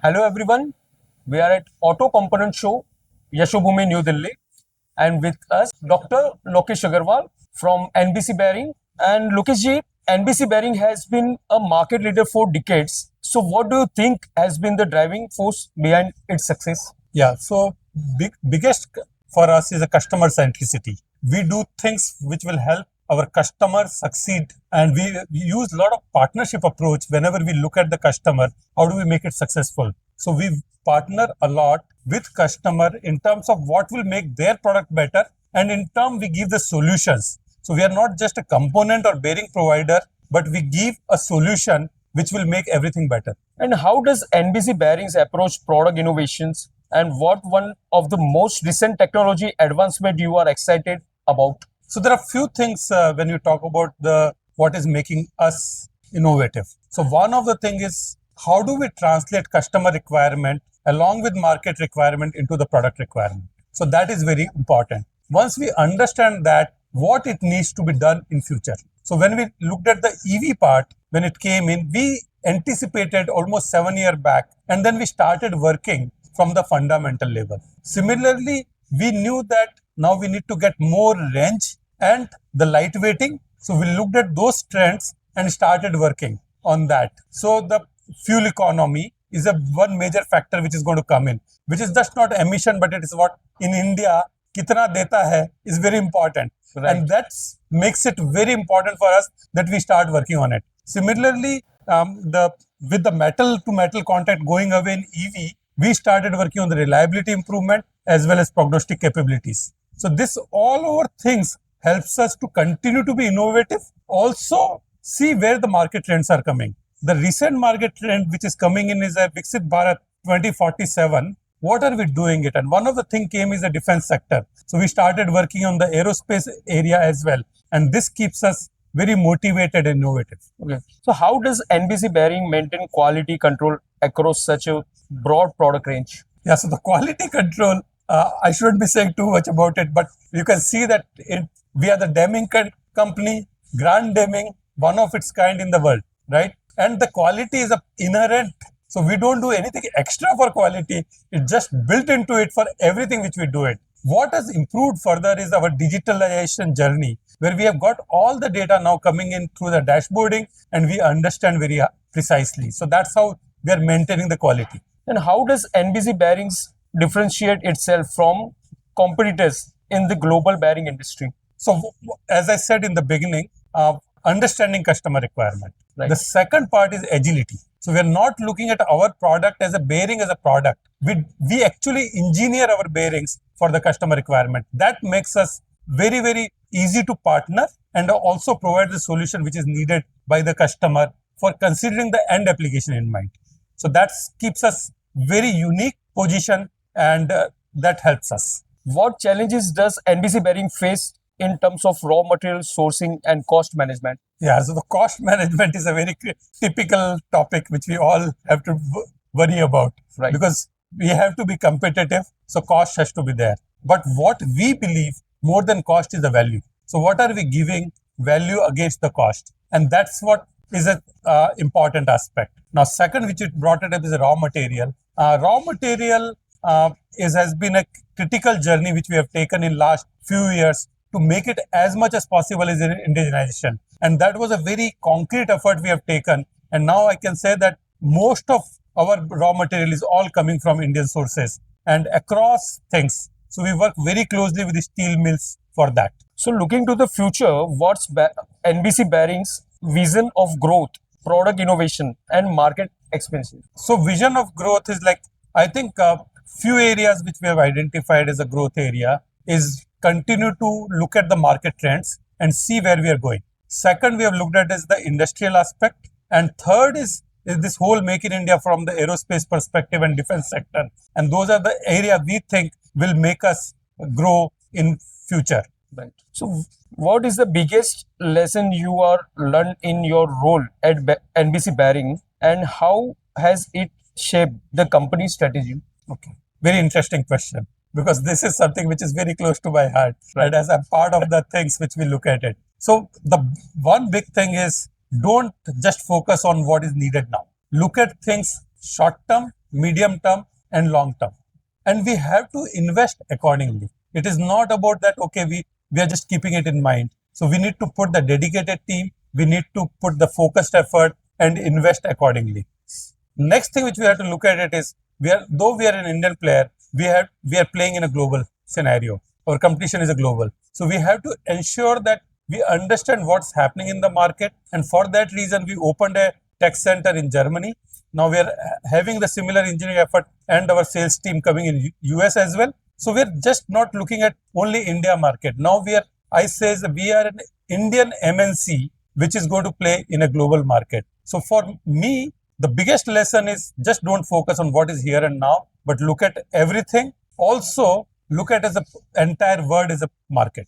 Hello everyone, we are at Auto Component Show, Yashobhumi, New Delhi, and with us Dr. Lokesh Agarwal from NBC Bearing. And Lokesh ji, NBC Bearing has been a market leader for decades. So what do you think has been the driving force behind its success? Yeah, so biggest for us is a customer centricity. We do things which will help our customers succeed, and we use a lot of partnership approach whenever we look at the customer. How do we make it successful? So we partner a lot with customer in terms of what will make their product better, and in turn we give the solutions. So we are not just a component or bearing provider, but we give a solution which will make everything better. And how does NBC Bearings approach product innovations? And what one of the most recent technology advancement you are excited about? So there are few things when you talk about the what is making us innovative. So one of the thing is how do we translate customer requirement along with market requirement into the product requirement. So that is very important. Once we understand that, what it needs to be done in future. So when we looked at the EV part, when it came in, we anticipated almost 7 years back, and then we started working from the fundamental level. Similarly, we knew that now we need to get more range and the lightweighting. So we looked at those trends and started working on that. So the fuel economy is a one major factor which is going to come in, which is just not emission, but it is what in India kitna deta hai is very important. Right. And that makes it very important for us that we start working on it. Similarly, with the metal to metal contact going away in EV, we started working on the reliability improvement as well as prognostic capabilities. So this all over things helps us to continue to be innovative. Also see where the market trends are coming. The recent market trend which is coming in is a Viksit Bharat 2047. What are we doing it? And one of the thing came is the defense sector. So we started working on the aerospace area as well. And this keeps us very motivated and innovative. Okay. So how does NBC Bearing maintain quality control across such a broad product range? Yeah, so the quality control, I shouldn't be saying too much about it, but you can see that we are the Deming company, Grand Deming, one of its kind in the world, right? And the quality is inherent. So we don't do anything extra for quality. It's just built into it for everything which we do it. What has improved further is our digitalization journey, where we have got all the data now coming in through the dashboarding and we understand very precisely. So that's how we are maintaining the quality. And how does NBC Bearings differentiate itself from competitors in the global bearing industry? So as I said in the beginning, understanding customer requirement. Right. The second part is agility. So we are not looking at our product as a bearing as a product. We actually engineer our bearings for the customer requirement. That makes us very, very easy to partner and also provide the solution which is needed by the customer for considering the end application in mind. So that keeps us very unique position and that helps us. What challenges does NBC Bearing face in terms of raw material sourcing and cost management? Yeah, so the cost management is a very typical topic which we all have to worry about. Right. Because we have to be competitive, so cost has to be there. But what we believe more than cost is the value. So what are we giving value against the cost? And that's what is an important aspect. Now, second, which it brought it up is the raw material. Raw material has been a critical journey which we have taken in last few years to make it as much as possible as indigenization. And that was a very concrete effort we have taken. And now I can say that most of our raw material is all coming from Indian sources and across things. So we work very closely with the steel mills for that. So looking to the future, what's NBC Bearing's vision of growth, product innovation and market expansion? So vision of growth is like, I think few areas which we have identified as a growth area is continue to look at the market trends and see where we are going. Second, we have looked at is the industrial aspect. And third is this whole Make in India from the aerospace perspective and defense sector. And those are the areas we think will make us grow in future. Right. So what is the biggest lesson you are learned in your role at NBC Bearing and how has it shaped the company's strategy? Okay. Very interesting question, because this is something which is very close to my heart, right? As a part of the things which we look at it. So the one big thing is don't just focus on what is needed now. Look at things short term, medium term, and long term. And we have to invest accordingly. It is not about that, okay, we are just keeping it in mind. So we need to put the dedicated team, we need to put the focused effort and invest accordingly. Next thing which we have to look at it is, though we are an Indian player, we are playing in a global scenario. Our competition is a global. So we have to ensure that we understand what's happening in the market. And for that reason, we opened a tech center in Germany. Now we are having the similar engineering effort and our sales team coming in US as well. So we're just not looking at only India market. Now we are an Indian MNC which is going to play in a global market. So for me, the biggest lesson is just don't focus on what is here and now, but look at everything. Also look at as a entire world as a market.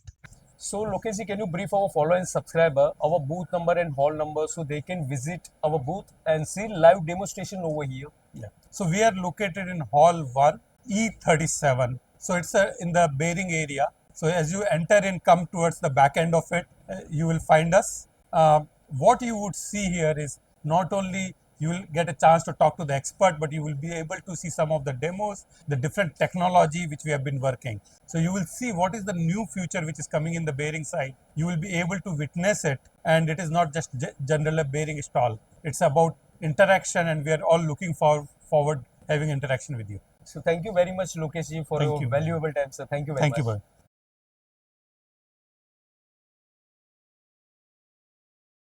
So Lokeshji, can you brief our follower and subscriber our booth number and hall number so they can visit our booth and see live demonstration over here? Yeah. So we are located in Hall 1, E37. So it's in the bearing area. So as you enter and come towards the back end of it, you will find us. What you would see here is not only you will get a chance to talk to the expert, but you will be able to see some of the demos, the different technology which we have been working. So you will see what is the new future which is coming in the bearing side. You will be able to witness it, and it is not just general bearing stall. It's about interaction, and we are all looking forward having interaction with you. So thank you very much, Lokeshji, for Thank your you. valuable time, sir. Thank you very much. Thank you, boy.